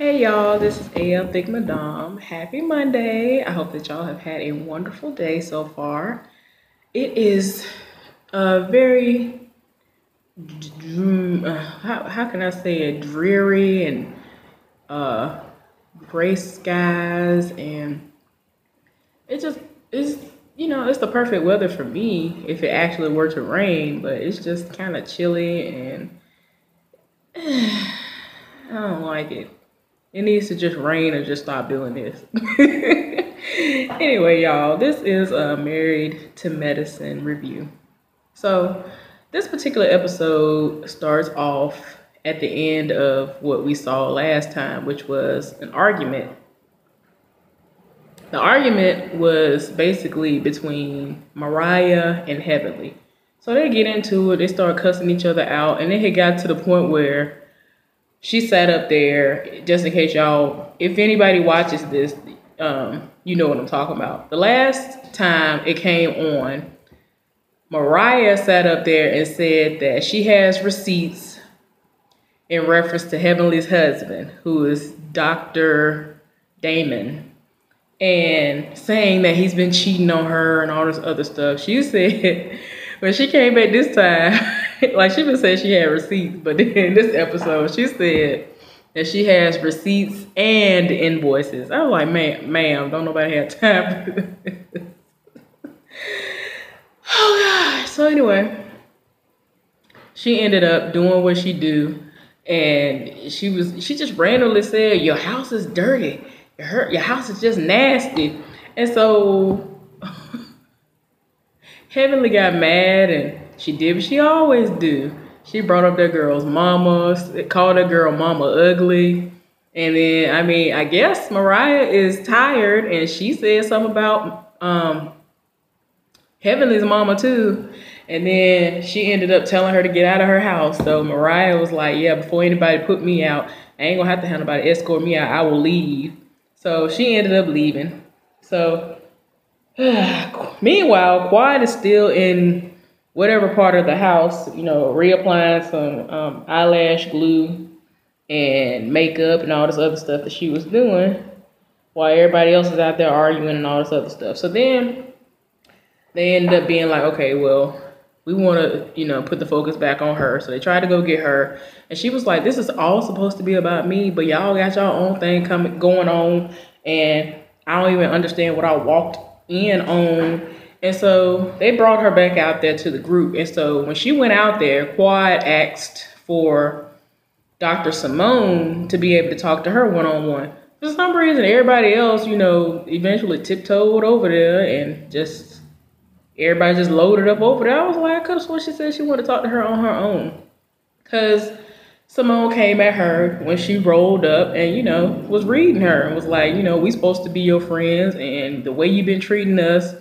Hey y'all, this is AL Thick Madame. Happy Monday. I hope that y'all have had a wonderful day so far. It is a very, how can I say it, dreary and uh, gray skies, and it just is, it's the perfect weather for me if it actually were to rain, but it's just kind of chilly and I don't like it. It needs to just rain or just stop doing this. Anyway, y'all, this is a Married to Medicine review. So, this particular episode starts off at the end of what we saw last time, which was an argument. The argument was basically between Mariah and Heavenly. So they get into it, they start cussing each other out, and then it got to the point where she sat up there, just in case y'all, if anybody watches this, you know what I'm talking about. The last time it came on, Mariah sat up there and said that she has receipts in reference to Heavenly's husband, who is Dr. Damon, and saying that he's been cheating on her and all this other stuff. She said, when she came back this time, like she been saying she had receipts, but then in this episode, she said that she has receipts and invoices. I was like, ma'am, don't nobody have time for this. Oh gosh. So anyway, she ended up doing what she do, and she just randomly said, your house is dirty. Your house is just nasty. And so Heavenly got mad, and she did what she always do. She brought up that girl's mama, called that girl mama ugly. And then, I guess Mariah is tired, and she said something about Heavenly's mama too. And then she ended up telling her to get out of her house. So Mariah was like, yeah, before anybody put me out, I ain't gonna have to have nobody escort me out. I will leave. So she ended up leaving. So meanwhile, Quad is still in whatever part of the house, reapplying some eyelash glue and makeup and all this other stuff that she was doing while everybody else is out there arguing and all this other stuff. So then they ended up being like, okay, well, we want to, put the focus back on her. So they tried to go get her. And she was like, this is all supposed to be about me, but y'all got y'all own thing going on. And I don't even understand what I walked in on. And so they brought her back out there to the group. And so when she went out there, Quad asked for Dr. Simone to be able to talk to her one-on-one. For some reason, everybody else, eventually tiptoed over there and everybody just loaded up over there. I was like, I could have sworn she said she wanted to talk to her on her own. Because Simone came at her when she rolled up and, was reading her and was like, we supposed to be your friends, and the way you've been treating us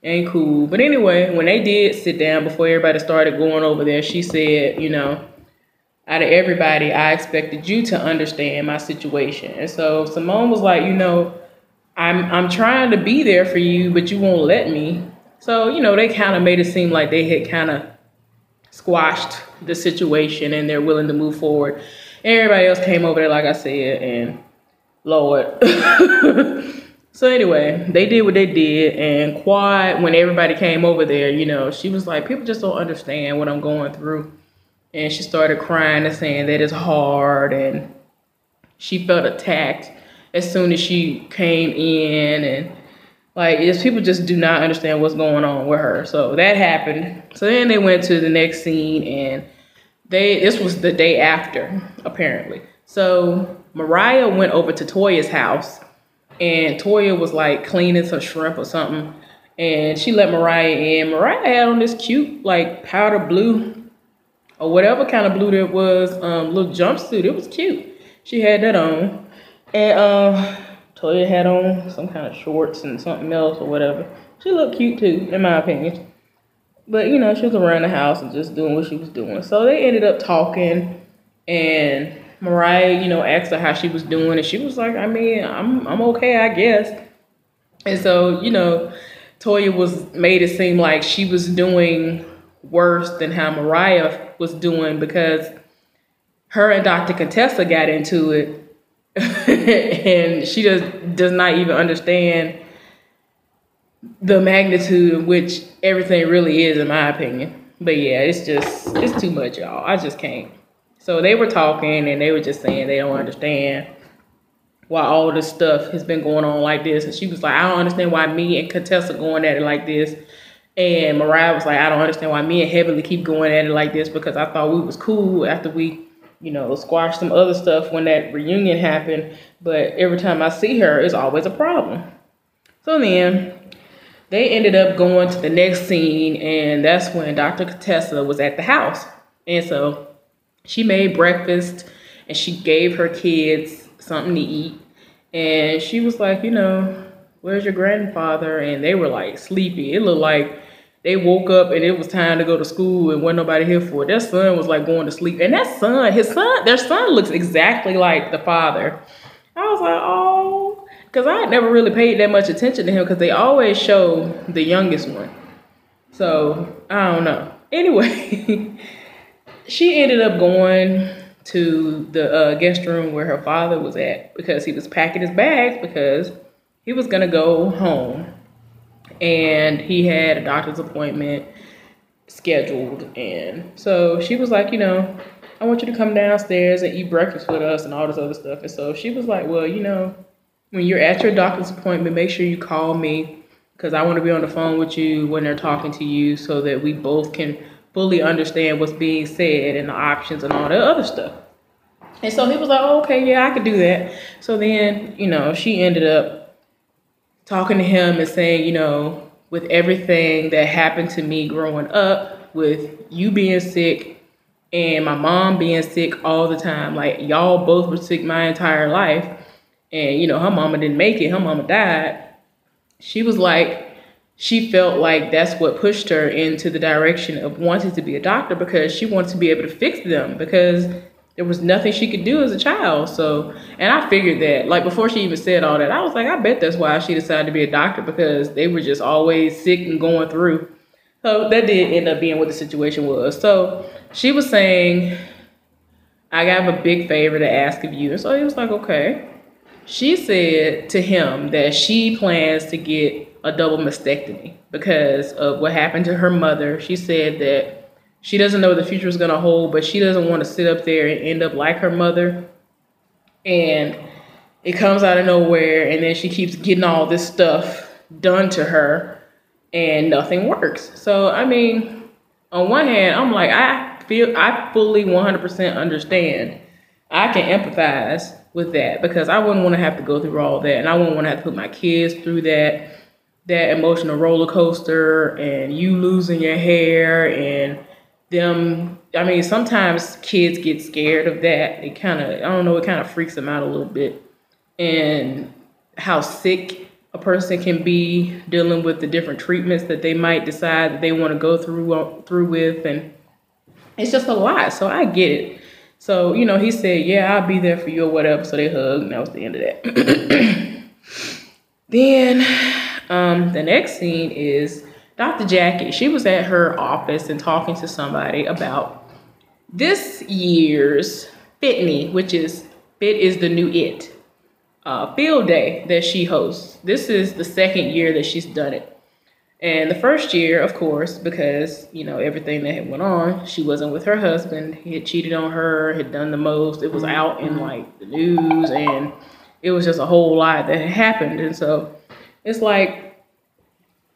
ain't cool. But anyway, when they did sit down before everybody started going over there, she said, out of everybody, I expected you to understand my situation. And so Simone was like, I'm trying to be there for you, but you won't let me. So, they kind of made it seem like they had kind of squashed the situation and they're willing to move forward. Everybody else came over there, like I said, and Lord. So anyway, they did what they did, and Quad, when everybody came over there, she was like, people just don't understand what I'm going through. And she started crying and saying that it's hard, and she felt attacked as soon as she came in, and people just do not understand what's going on with her. So that happened. So then they went to the next scene, and this was the day after, apparently. So Mariah went over to Toya's house, and Toya was like cleaning some shrimp or something, and she let Mariah in. Mariah had on this cute powder blue or whatever kind of blue that was, little jumpsuit. It was cute. She had that on, and Toya had on some kind of shorts and something else or whatever. She looked cute too, in my opinion. But, she was around the house and just doing what she was doing. So they ended up talking, and Mariah, asked her how she was doing, and she was like, I'm okay, I guess. And so, Toya made it seem like she was doing worse than how Mariah was doing, because her and Dr. Contessa got into it and she does not even understand the magnitude of which everything really is, in my opinion. But yeah, it's too much, y'all. I just can't. So they were talking and they were just saying they don't understand why all this stuff has been going on like this. And she was like, I don't understand why me and Contessa going at it like this. And Mariah was like, I don't understand why me and Heavenly keep going at it like this, because I thought we was cool after we, squashed some other stuff when that reunion happened. But every time I see her, it's always a problem. So then they ended up going to the next scene, and that's when Dr. Contessa was at the house. And so she made breakfast and she gave her kids something to eat. And she was like, where's your grandfather? And they were like sleepy. It looked like they woke up and it was time to go to school and wasn't nobody here for it. Their son was like going to sleep. And their son looks exactly like the father. I was like, oh, because I had never really paid that much attention to him because they always show the youngest one. So I don't know. Anyway, she ended up going to the guest room where her father was at because he was packing his bags because he was going to go home. And he had a doctor's appointment scheduled. And so she was like, I want you to come downstairs and eat breakfast with us and all this other stuff. And so she was like, well, when you're at your doctor's appointment, make sure you call me because I want to be on the phone with you when they're talking to you so that we both can fully understand what's being said and the options and all that other stuff. And so he was like, oh, okay, yeah, I could do that. So then, she ended up talking to him and saying, with everything that happened to me growing up, with you being sick and my mom being sick all the time, like y'all both were sick my entire life. And, her mama didn't make it. Her mama died. She was like, she felt like that's what pushed her into the direction of wanting to be a doctor because she wanted to be able to fix them because there was nothing she could do as a child. So, and I figured that, like before she even said all that, I was like, I bet that's why she decided to be a doctor because they were just always sick and going through. So that did end up being what the situation was. So she was saying, I have a big favor to ask of you. And so he was like, okay. She said to him that she plans to get a double mastectomy because of what happened to her mother. She said that she doesn't know what the future is going to hold, but she doesn't want to sit up there and end up like her mother. And it comes out of nowhere, and then she keeps getting all this stuff done to her, and nothing works. So, I mean, on one hand, I'm like, I fully 100% understand. I can empathize with that because I wouldn't want to have to go through all that, and I wouldn't want to have to put my kids through that emotional roller coaster, and you losing your hair, and them. I mean, sometimes kids get scared of that. It kind of, I don't know, it kind of freaks them out a little bit. And how sick a person can be dealing with the different treatments that they might decide that they want to go through with. And it's just a lot. So I get it. So, he said, yeah, I'll be there for you or whatever. So they hugged, and that was the end of that. Then the next scene is Dr. Jackie. She was at her office and talking to somebody about this year's Fit Me, which is Fit is the New It field day that she hosts. This is the second year that she's done it. And the first year, of course, because, everything that had went on, she wasn't with her husband. He had cheated on her, had done the most. It was out in like the news, and it was just a whole lot that had happened. And so it's like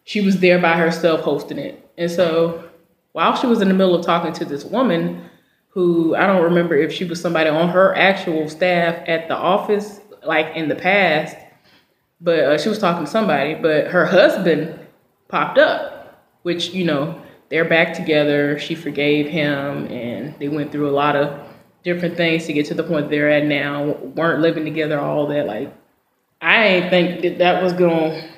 she was there by herself hosting it. And so while she was in the middle of talking to this woman who, I don't remember if she was somebody on her actual staff at the office, like in the past, but she was talking to somebody, but her husband popped up, which, they're back together. She forgave him, and they went through a lot of different things to get to the point they're at now, weren't living together, all that. Like, I ain't think that was going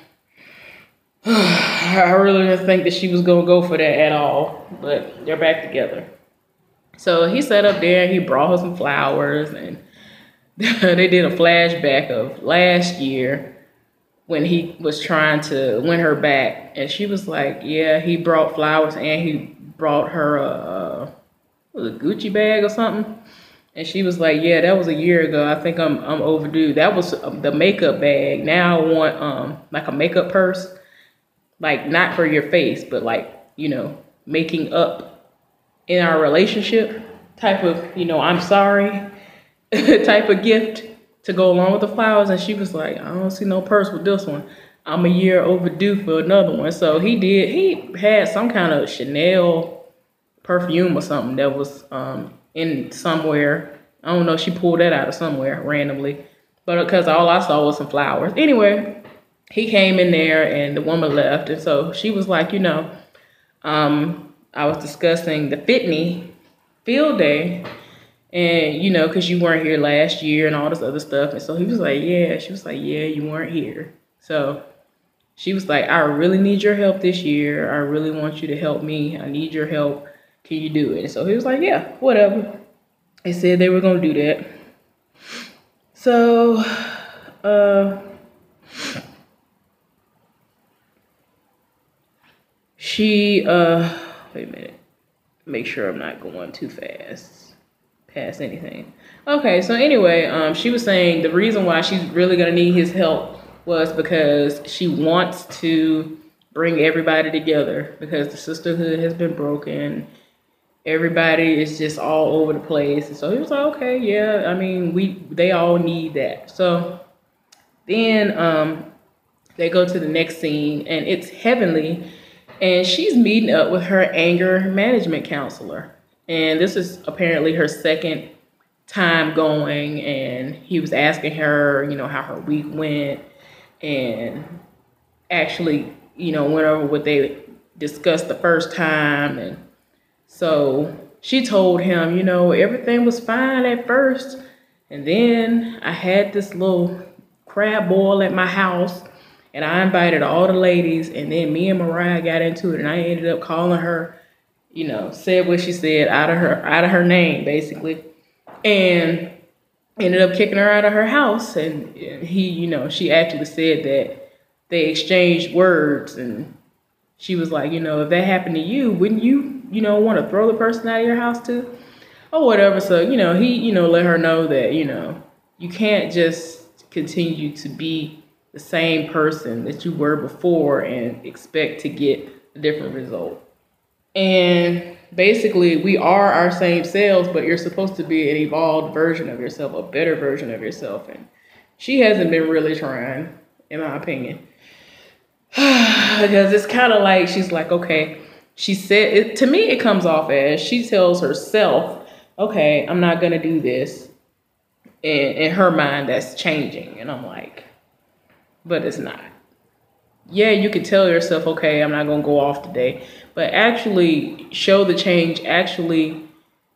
I really didn't think that she was going to go for that at all, but they're back together. So he sat up there and he brought her some flowers, and they did a flashback of last year when he was trying to win her back. And she was like, yeah, he brought flowers and he brought her a Gucci bag or something. And she was like, yeah, that was a year ago. I think I'm overdue. That was the makeup bag. Now I want like a makeup purse, like not for your face, but like, you know, making up in our relationship type of, you know, I'm sorry type of gift to go along with the flowers. And she was like, I don't see no purse with this one. I'm a year overdue for another one. So he had some kind of Chanel perfume or something that was in somewhere. I don't know. She pulled that out of somewhere randomly, but because all I saw was some flowers. Anyway, he came in there and the woman left, and so she was like, you know, I was discussing the Fitney field day, and you know, because you weren't here last year and all this other stuff, and so he was like, yeah. She was like, yeah, you weren't here, so. She was like, I really need your help this year. I really want you to help me. I need your help. Can you do it? And so he was like, yeah, whatever. They said they were going to do that. So, wait a minute. Make sure I'm not going too fast past anything. Okay, so anyway, she was saying the reason why she's really going to need his help was because she wants to bring everybody together because the sisterhood has been broken. Everybody is just all over the place. And so he was like, okay, yeah, I mean, they all need that. So then they go to the next scene and it's Heavenly, and she's meeting up with her anger management counselor. And this is apparently her second time going, and he was asking her, you know, how her week went, and actually, you know, went over what they discussed the first time. And so she told him, you know, everything was fine at first, and then I had this little crab boil at my house, and I invited all the ladies, and then me and Mariah got into it, and I ended up calling her, you know, said what she said out of her name, basically, and ended up kicking her out of her house. And he, you know, she actually said that they exchanged words, and she was like, you know, if that happened to you, wouldn't you, you know, want to throw the person out of your house too? Or whatever. So, you know, he, you know, let her know that, you know, you can't just continue to be the same person that you were before and expect to get a different result. And basically, we are our same selves, but you're supposed to be an evolved version of yourself, a better version of yourself. And she hasn't been really trying, in my opinion. Because it's kind of like, she's like, okay, she said, to me, it comes off as she tells herself, okay, I'm not going to do this. And in her mind, that's changing. And I'm like, but it's not. Yeah, you can tell yourself, okay, I'm not going to go off today, but actually show the change, actually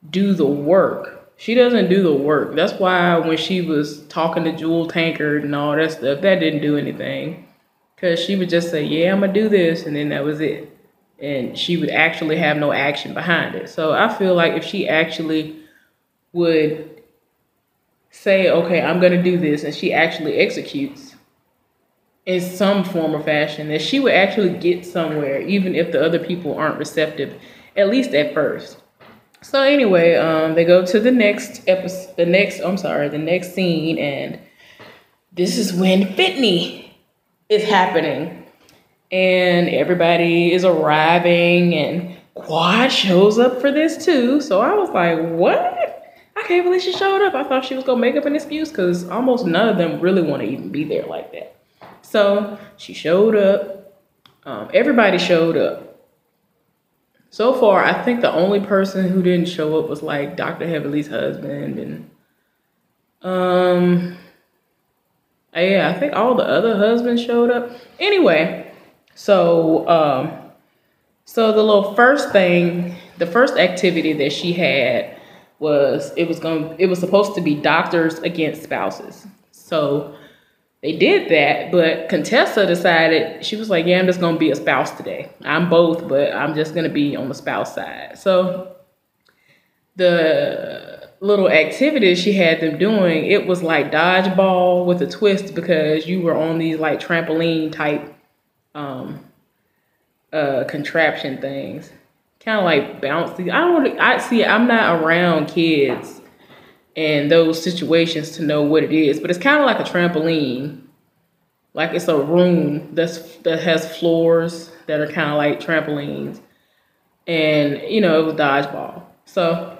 do the work. She doesn't do the work. That's why when she was talking to Jewel Tankard and all that stuff, that didn't do anything. Because she would just say, yeah, I'm going to do this, and then that was it. And she would actually have no action behind it. So I feel like if she actually would say, okay, I'm going to do this, and she actually executes in some form or fashion, that she would actually get somewhere, even if the other people aren't receptive, at least at first. So anyway, they go to the next episode, the next scene, and this is when Fitney is happening, and everybody is arriving, and Quad shows up for this too. So I was like, what? I can't believe she showed up. I thought she was gonna make up an excuse because almost none of them really want to even be there like that. So she showed up. Everybody showed up. So far, I think the only person who didn't show up was like Dr. Heavenly's husband, and yeah, I think all the other husbands showed up. Anyway, so the little first thing, the first activity that she had was it was supposed to be doctors against spouses. So they did that, but Contessa decided, she was like, yeah, I'm just gonna be a spouse today. I'm both, but I'm just gonna be on the spouse side. So the little activities she had them doing, it was like dodgeball with a twist, because you were on these like trampoline type contraption things, kind of like bouncy. I'm not around kids and those situations to know what it is. But it's kind of like a trampoline. Like it's a room that has floors that are kind of like trampolines. And, you know, it was dodgeball. So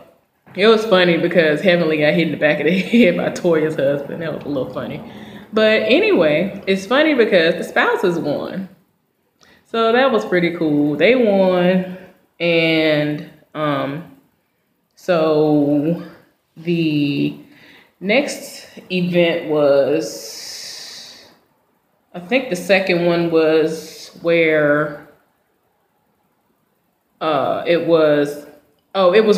it was funny because Heavenly got hit in the back of the head by Toya's husband. That was a little funny. But anyway, it's funny because the spouses won. So that was pretty cool. They won. And so the next event was, I think the second one was where it was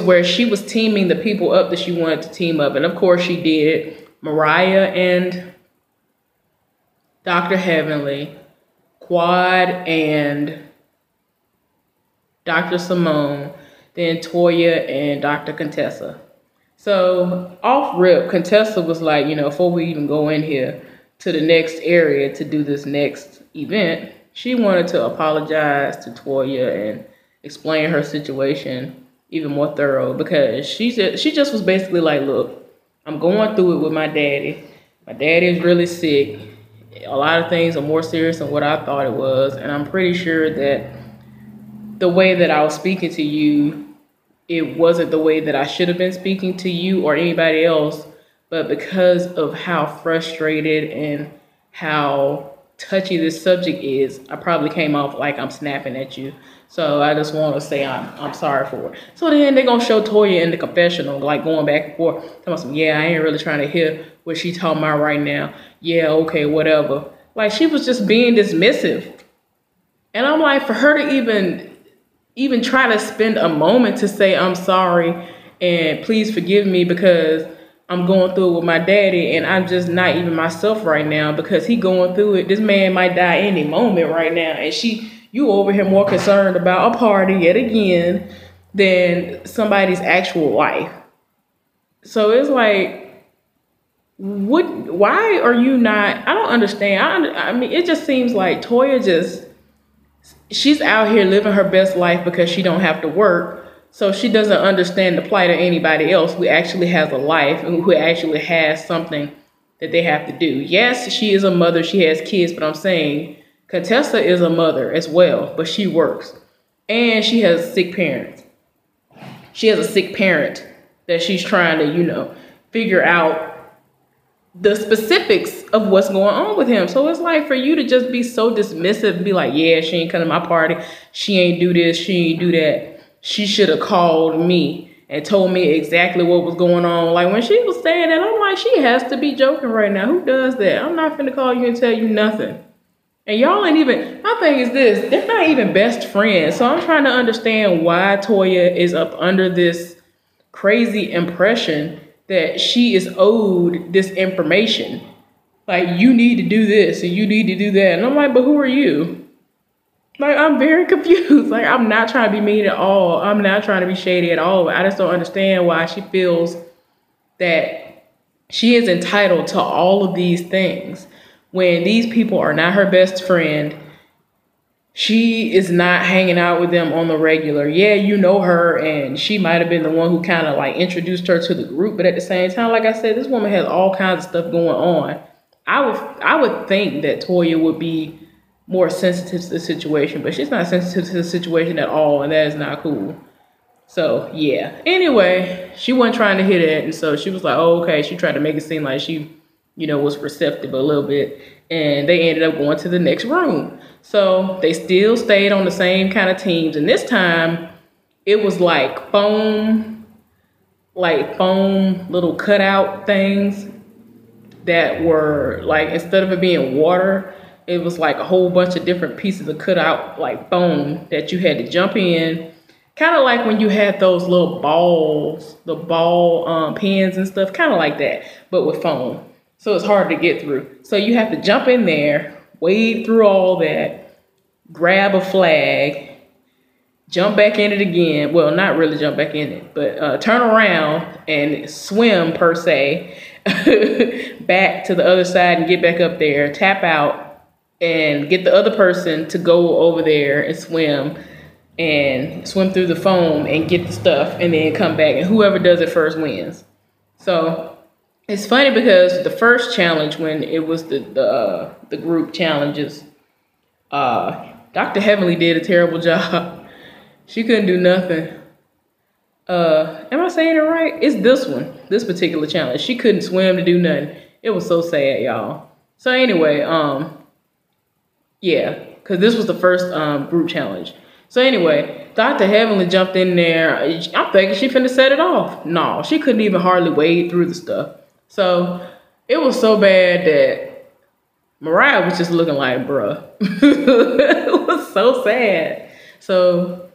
where she was teaming the people up that she wanted to team up. And of course she did. Mariah and Dr. Heavenly, Quad and Dr. Simone, then Toya and Dr. Contessa. So off rip, Contessa was like, you know, before we even go in here to the next area to do this next event, she wanted to apologize to Toya and explain her situation even more thorough, because she just was basically like, look, I'm going through it with my daddy. My daddy is really sick. A lot of things are more serious than what I thought it was, and I'm pretty sure that the way that I was speaking to you, it wasn't the way that I should have been speaking to you or anybody else, but because of how frustrated and how touchy this subject is, I probably came off like I'm snapping at you. So I just want to say I'm sorry for it. So then they're going to show Toya in the confessional, like going back and forth. Talking about, yeah, I ain't really trying to hear what she talking about right now. Yeah, okay, whatever. Like, she was just being dismissive. And I'm like, for her to even try to spend a moment to say, I'm sorry and please forgive me because I'm going through it with my daddy and I'm just not even myself right now because he going through it. This man might die any moment right now. And you over here more concerned about a party yet again than somebody's actual life. So it's like, why are you not, I don't understand. I mean, it just seems like Toya she's out here living her best life because she don't have to work. So she doesn't understand the plight of anybody else who actually has a life and who actually has something that they have to do. Yes, she is a mother, she has kids, but I'm saying Contessa is a mother as well, but she works. And she has sick parents. She has a sick parent that she's trying to, figure out the specifics of what's going on with him. So it's like, for you to just be so dismissive and be like, yeah, she ain't come to my party. She ain't do this. She ain't do that. She should have called me and told me exactly what was going on. Like, when she was saying that, I'm like, she has to be joking right now. Who does that? I'm not finna call you and tell you nothing. And y'all ain't even, my thing is this, they're not even best friends. So I'm trying to understand why Toya is up under this crazy impression that she is owed this information. Like, you need to do this and you need to do that. And I'm like, but who are you? Like, I'm very confused. Like, I'm not trying to be mean at all. I'm not trying to be shady at all. I just don't understand why she feels that she is entitled to all of these things when these people are not her best friend. She is not hanging out with them on the regular. Yeah, you know her, and she might have been the one who kind of like introduced her to the group. But at the same time, like I said, this woman has all kinds of stuff going on. I would think that Toya would be more sensitive to the situation, but she's not sensitive to the situation at all, and that is not cool. So yeah. Anyway, she wasn't trying to hit it, and so she was like, oh, okay. She tried to make it seem like she, was receptive a little bit, and they ended up going to the next room. So they still stayed on the same kind of teams, and this time it was like foam little cutout things that were like, instead of it being water, it was like a whole bunch of different pieces of cutout like foam that you had to jump in. Kind of like when you had those little balls, the ball pins and stuff, kind of like that, but with foam. So it's hard to get through. So you have to jump in there, wade through all that, grab a flag, jump back in it again. Well, not really jump back in it, but turn around and swim, per se, back to the other side and get back up there, tap out, and get the other person to go over there and swim through the foam and get the stuff, and then come back. And whoever does it first wins. So It's funny because the first challenge, when it was the group challenges, Dr. Heavenly did a terrible job. She couldn't do nothing. Am I saying it right? It's this particular challenge. She couldn't swim to do nothing. It was so sad, y'all. So anyway, yeah, because this was the first group challenge. So anyway, Dr. Heavenly jumped in there. I'm thinking she finna set it off. No, she couldn't even hardly wade through the stuff. So it was so bad that Mariah was just looking like, bruh. It was so sad. So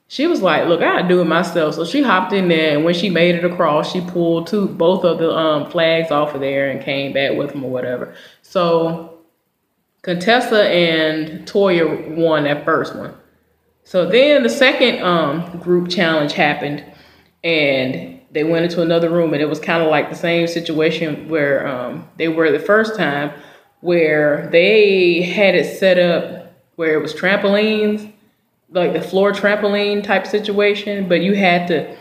she was like, look, I gotta do it myself. So she hopped in there, and when she made it across, she pulled both of the flags off of there and came back with them or whatever. So Contessa and Toya won that first one. So then the second group challenge happened, and they went into another room, and it was kind of like the same situation where they were the first time, where they had it set up where it was trampolines, like the floor trampoline type situation, but you had to,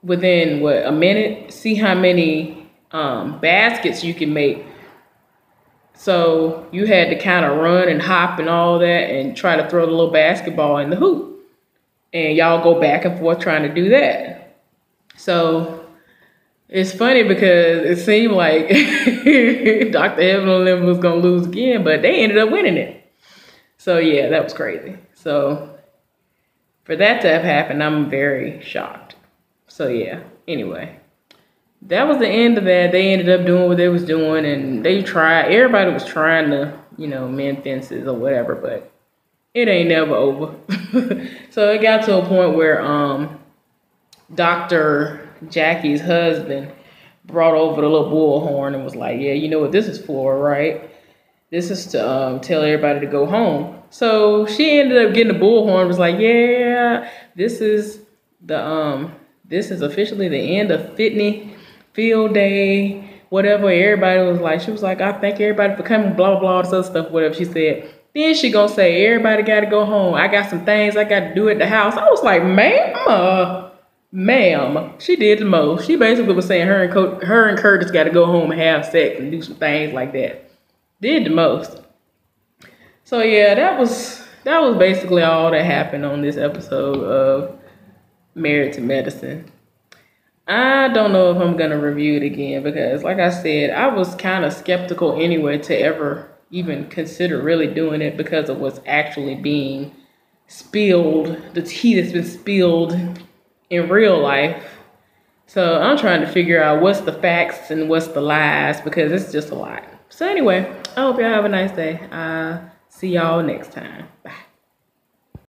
within a minute, see how many baskets you can make. So you had to kind of run and hop and all that and try to throw the little basketball in the hoop. And y'all go back and forth trying to do that. So it's funny because it seemed like Dr. Evelyn was going to lose again, but they ended up winning it. So yeah, that was crazy. So for that to have happened, I'm very shocked. So yeah, anyway. That was the end of that. They ended up doing what they was doing, and everybody was trying to, mend fences or whatever, but it ain't never over. So it got to a point where Dr. Jackie's husband brought over the little bullhorn and was like, yeah, you know what this is for, right? This is to tell everybody to go home. So she ended up getting the bullhorn, was like, yeah, this is officially the end of Fitney Field Day, whatever. Everybody was like, she was like, I thank everybody for coming, blah, blah, blah, all this other stuff, whatever she said. Then she gonna say, everybody gotta go home. I got some things I gotta do at the house. I was like, ma'am, she did the most. She basically was saying her and Curtis gotta go home and have sex and do some things like that. Did the most. So yeah, that was basically all that happened on this episode of Married to Medicine. I don't know if I'm going to review it again because, like I said, I was kind of skeptical anyway to ever even consider really doing it because of what's actually being spilled, the tea that's been spilled in real life. So I'm trying to figure out what's the facts and what's the lies because it's just a lot. So anyway, I hope y'all have a nice day. See y'all next time. Bye.